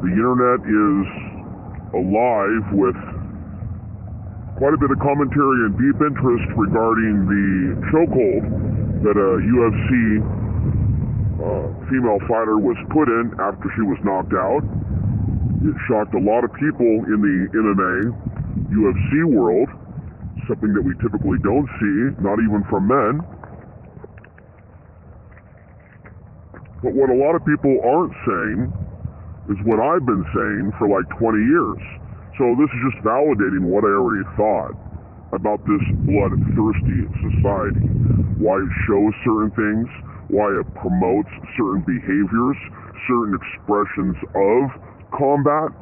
The internet is alive with quite a bit of commentary and deep interest regarding the chokehold that a UFC female fighter was put in after she was knocked out. It shocked a lot of people in the MMA, UFC world, something that we typically don't see, not even from men. But what a lot of people aren't saying is what I've been saying for like 20 years. So this is just validating what I already thought about this bloodthirsty society, why it shows certain things, why it promotes certain behaviors, certain expressions of combat,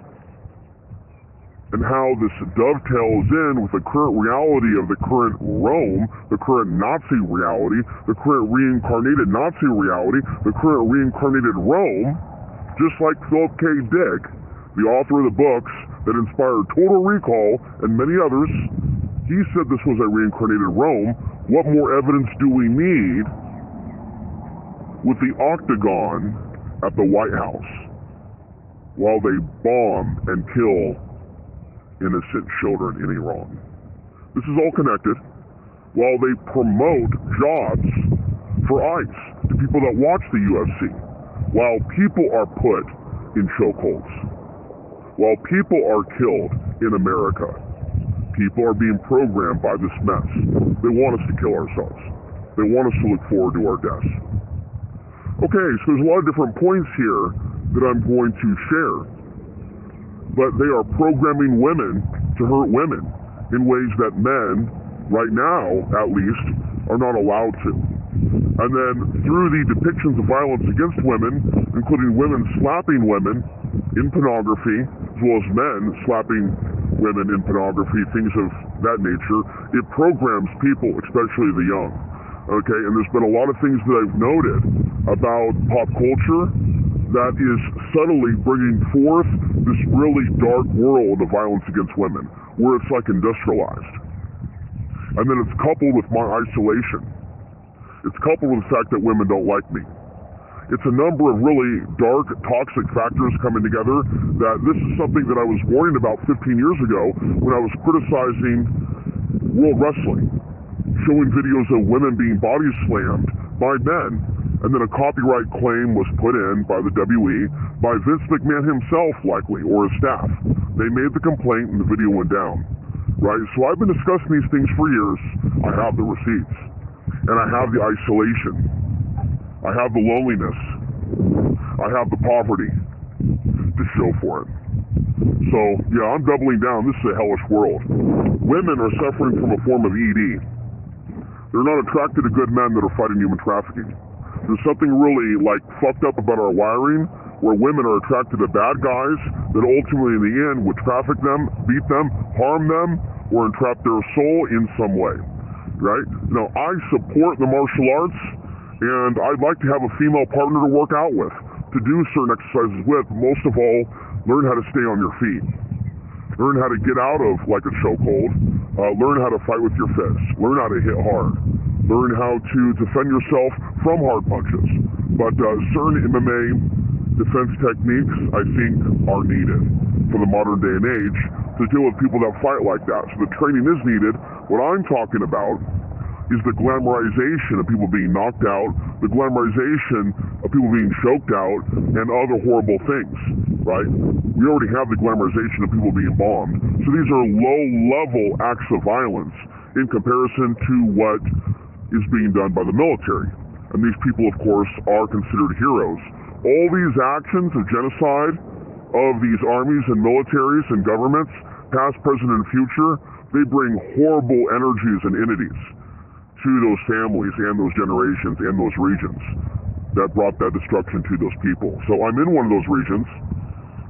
and how this dovetails in with the current reality of the current Rome, the current Nazi reality, the current reincarnated Nazi reality, the current reincarnated Rome, just like Philip K. Dick, the author of the books that inspired Total Recall and many others. He said this was a reincarnated Rome. What more evidence do we need with the Octagon at the White House while they bomb and kill innocent children in Iran? This is all connected. While they promote jobs for ICE to people that watch the UFC, while people are put in chokeholds, while people are killed in America, people are being programmed by this mess. They want us to kill ourselves. They want us to look forward to our deaths. Okay, so there's a lot of different points here that I'm going to share. But they are programming women to hurt women in ways that men, right now at least, are not allowed to. And then through the depictions of violence against women, including women slapping women in pornography, as well as men slapping women in pornography, things of that nature, it programs people, especially the young. Okay, and there's been a lot of things that I've noted about pop culture that is subtly bringing forth this really dark world of violence against women, where it's like industrialized. And then it's coupled with my isolation. It's coupled with the fact that women don't like me. It's a number of really dark, toxic factors coming together that this is something that I was warning about 15 years ago when I was criticizing World Wrestling, showing videos of women being body slammed by men, and then a copyright claim was put in by the WE, by Vince McMahon himself likely, or his staff. They made the complaint and the video went down, right? So I've been discussing these things for years. I have the receipts, and I have the isolation. I have the loneliness. I have the poverty to show for it. So, yeah, I'm doubling down. This is a hellish world. Women are suffering from a form of ED. They're not attracted to good men that are fighting human trafficking. There's something really, fucked up about our wiring, where women are attracted to bad guys that ultimately, in the end, would traffic them, beat them, harm them, or entrap their soul in some way, right? Now, I support the martial arts, and I'd like to have a female partner to work out with, to do certain exercises with. Most of all, learn how to stay on your feet. Learn how to get out of, like, a chokehold. Learn how to fight with your fists. Learn how to hit hard. Learn how to defend yourself from hard punches. But certain MMA defense techniques, I think, are needed for the modern day and age to deal with people that fight like that. So the training is needed. What I'm talking about is the glamorization of people being knocked out, the glamorization of people being choked out, and other horrible things, right? We already have the glamorization of people being bombed. So these are low-level acts of violence in comparison to what is being done by the military. And these people, of course, are considered heroes. All these actions of genocide of these armies and militaries and governments, past, present, and future, they bring horrible energies and entities to those families and those generations and those regions that brought that destruction to those people. So I'm in one of those regions,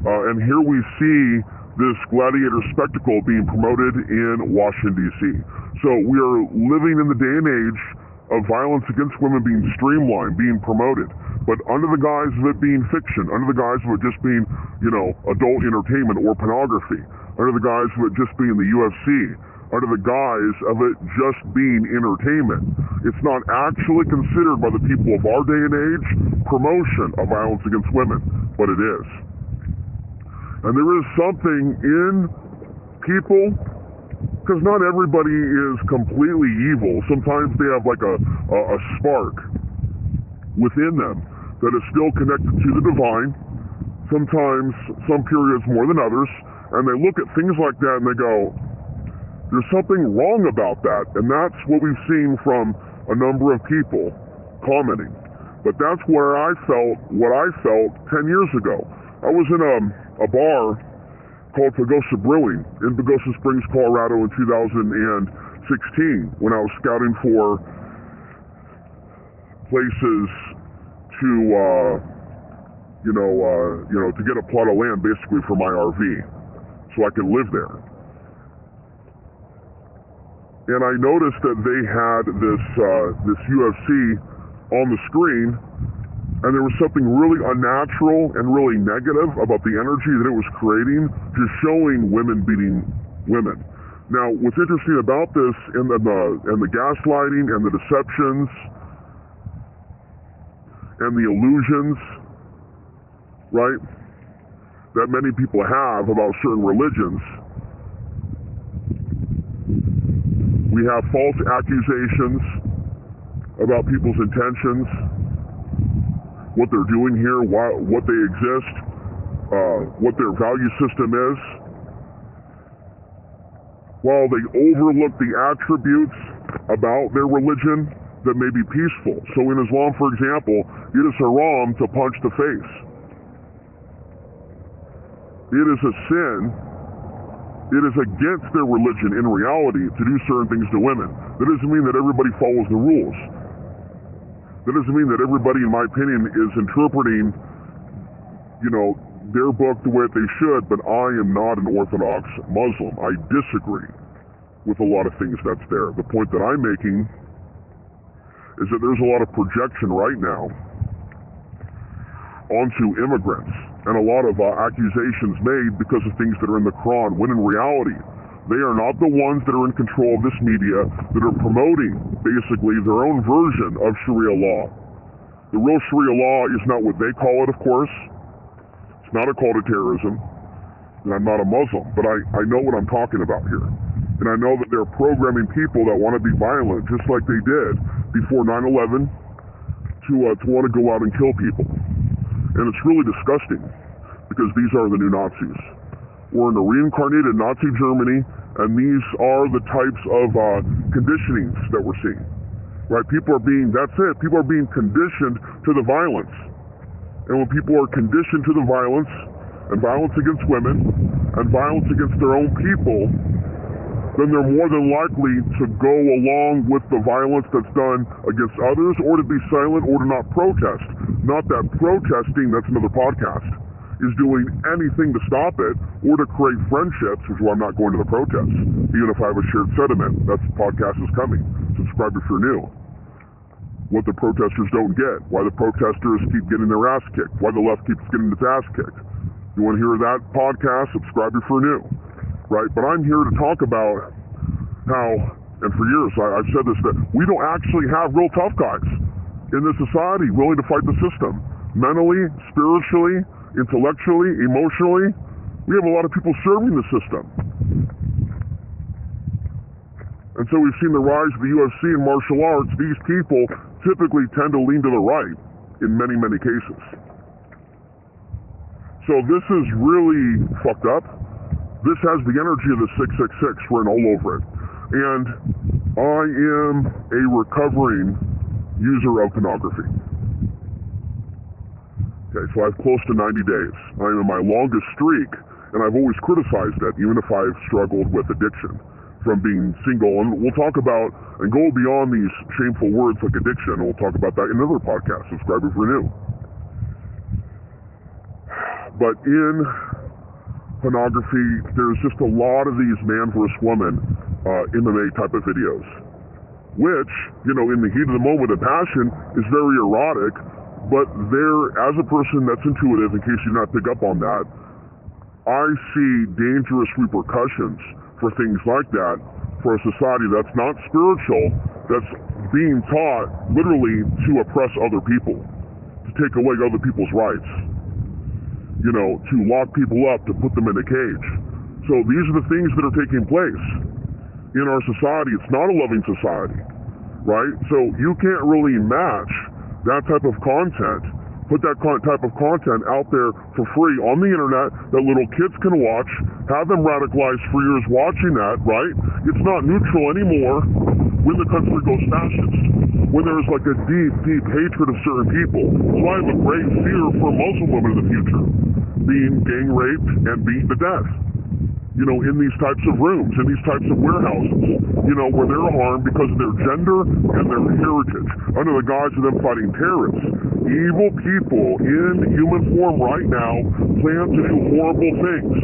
and here we see this gladiator spectacle being promoted in Washington, D.C. So we are living in the day and age of violence against women being streamlined, being promoted, but under the guise of it being fiction, under the guise of it just being, adult entertainment or pornography, under the guise of it just being the UFC, under the guise of it just being entertainment. It's not actually considered by the people of our day and age promotion of violence against women, but it is. And there is something in people, because not everybody is completely evil. Sometimes they have like a spark within them that is still connected to the divine. Sometimes, some periods more than others, and they look at things like that and they go, there's something wrong about that. And that's what we've seen from a number of people commenting. But that's where I felt what I felt 10 years ago. I was in a bar called Pagosa Brewing in Pagosa Springs, Colorado in 2016 when I was scouting for places to, to get a plot of land basically for my RV so I could live there. And I noticed that they had this UFC on the screen, and there was something really unnatural and really negative about the energy that it was creating, just showing women beating women. Now, what's interesting about this and the gaslighting and the deceptions and the illusions, right, that many people have about certain religions, we have false accusations about people's intentions, what they're doing here, what they exist, what their value system is, while they overlook the attributes about their religion that may be peaceful. So in Islam, for example, it is haram to punch the face. It is a sin. It is against their religion in reality to do certain things to women. That doesn't mean that everybody follows the rules. That doesn't mean that everybody, in my opinion, is interpreting, their book the way that they should, but I am not an Orthodox Muslim. I disagree with a lot of things that's there. The point that I'm making is that there's a lot of projection right now onto immigrants and a lot of accusations made because of things that are in the Quran, when in reality, they are not the ones that are in control of this media that are promoting, basically, their own version of Sharia law. The real Sharia law is not what they call it, of course. It's not a call to terrorism. And I'm not a Muslim, but I know what I'm talking about here. And I know that they're programming people that want to be violent, just like they did before 9/11, to want to go out and kill people. And it's really disgusting, because these are the new Nazis. We're in a reincarnated Nazi Germany, and these are the types of conditionings that we're seeing. Right? People are being conditioned to the violence. And when people are conditioned to the violence, and violence against women, and violence against their own people, then they're more than likely to go along with the violence that's done against others, or to be silent, or to not protest. Not that protesting, that's another podcast, is doing anything to stop it, or to create friendships, which is why I'm not going to the protests, even if I have a shared sentiment. That podcast is coming. Subscribe if you're new. What the protesters don't get, why the protesters keep getting their ass kicked, why the left keeps getting its ass kicked. You want to hear that podcast? Subscribe if you're new. Right? But I'm here to talk about how, and for years I've said this, that we don't actually have real tough guys in this society willing to fight the system. Mentally, spiritually, intellectually, emotionally, we have a lot of people serving the system. And so we've seen the rise of the UFC and martial arts. These people typically tend to lean to the right in many, many cases. So this is really fucked up. This has the energy of the 666 written all over it. And I am a recovering user of pornography. Okay, so I have close to 90 days. I am in my longest streak, and I've always criticized it, even if I've struggled with addiction from being single. And we'll talk about, and go beyond these shameful words like addiction, and we'll talk about that in another podcast. Subscribe if you're new. But in pornography, there's just a lot of these man versus woman MMA type of videos, which, in the heat of the moment of passion, is very erotic, but as a person that's intuitive, in case you did not pick up on that, I see dangerous repercussions for things like that for a society that's not spiritual, that's being taught literally to oppress other people, to take away other people's rights. to lock people up, to put them in a cage. So these are the things that are taking place in our society. It's not a loving society, right? So you can't really match that type of content, put that type of content out there for free on the internet that little kids can watch, have them radicalized for years watching that, right? It's not neutral anymore when the country goes fascist, when there's like a deep, deep hatred of certain people. So I have a great fear for Muslim women in the future being gang raped and beaten to death. In these types of rooms, in these types of warehouses, where they're harmed because of their gender and their heritage, under the guise of them fighting terrorists. Evil people in human form right now plan to do horrible things.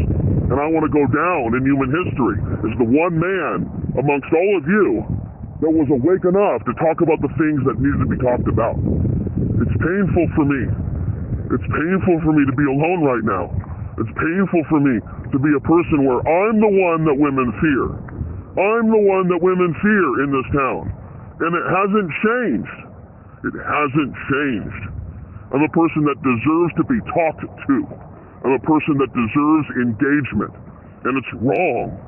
And I want to go down in human history as the one man amongst all of you that was awake enough to talk about the things that needed to be talked about. It's painful for me. It's painful for me to be alone right now. It's painful for me to be a person where I'm the one that women fear. I'm the one that women fear in this town. And it hasn't changed. It hasn't changed. I'm a person that deserves to be talked to. I'm a person that deserves engagement. And it's wrong.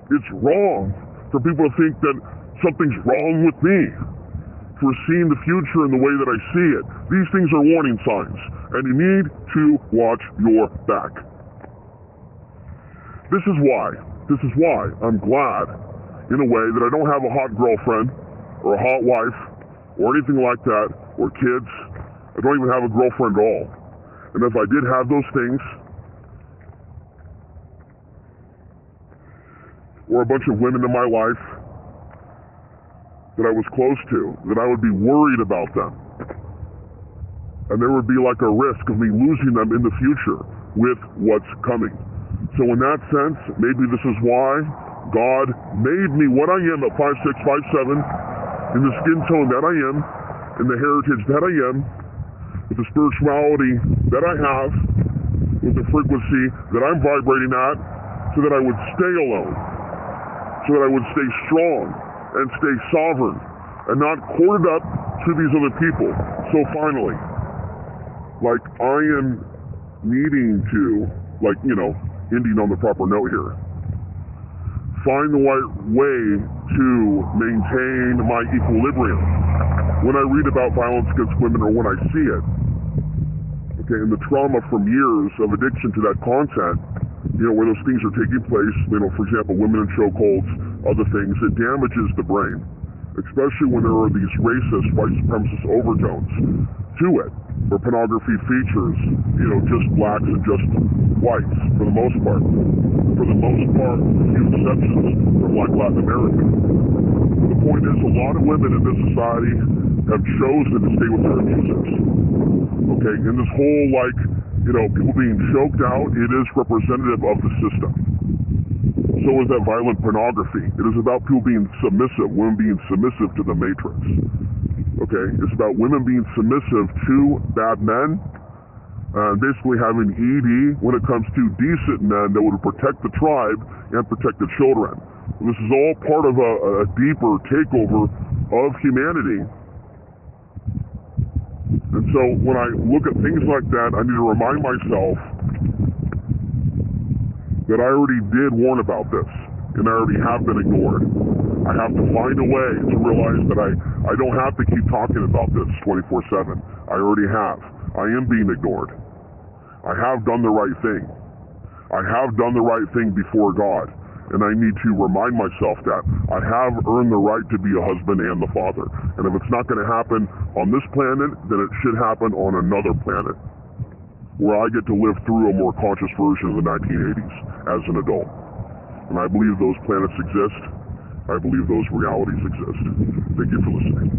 It's wrong for people to think that something's wrong with me for seeing the future in the way that I see it. These things are warning signs. And you need to watch your back. This is why I'm glad, in a way, that I don't have a hot girlfriend or a hot wife or anything like that, or kids. I don't even have a girlfriend at all. And if I did have those things, or a bunch of women in my life that I was close to, that I would be worried about them. And there would be like a risk of me losing them in the future with what's coming. So in that sense, maybe this is why God made me what I am at 5'6", 5'7", in the skin tone that I am, in the heritage that I am, with the spirituality that I have, with the frequency that I'm vibrating at, so that I would stay alone, so that I would stay strong and stay sovereign, and not corded up to these other people. So finally, like I am needing to, ending on the proper note here, find the right way to maintain my equilibrium. When I read about violence against women, or when I see it, and the trauma from years of addiction to that content, where those things are taking place, for example, women in chokeholds, other things, it damages the brain, especially when there are these racist, white supremacist overtones to it, where pornography features, just blacks and just whites, for the most part. For the most part, with a few exceptions from Latin America. The point is, a lot of women in this society have chosen to stay with their abusers. And this whole, people being choked out, it is representative of the system. So is that violent pornography. It is about people being submissive, women being submissive to the matrix. It's about women being submissive to bad men, basically having ED when it comes to decent men that would protect the tribe and protect the children. This is all part of a deeper takeover of humanity. And so when I look at things like that, I need to remind myself that I already did warn about this, and I already have been ignored. I have to find a way to realize that I don't have to keep talking about this 24/7. I already have. I am being ignored. I have done the right thing. I have done the right thing before God, and I need to remind myself that I have earned the right to be a husband and the father. And if it's not going to happen on this planet, then it should happen on another planet, where I get to live through a more conscious version of the 1980s as an adult. And I believe those planets exist. I believe those realities exist. Thank you for listening.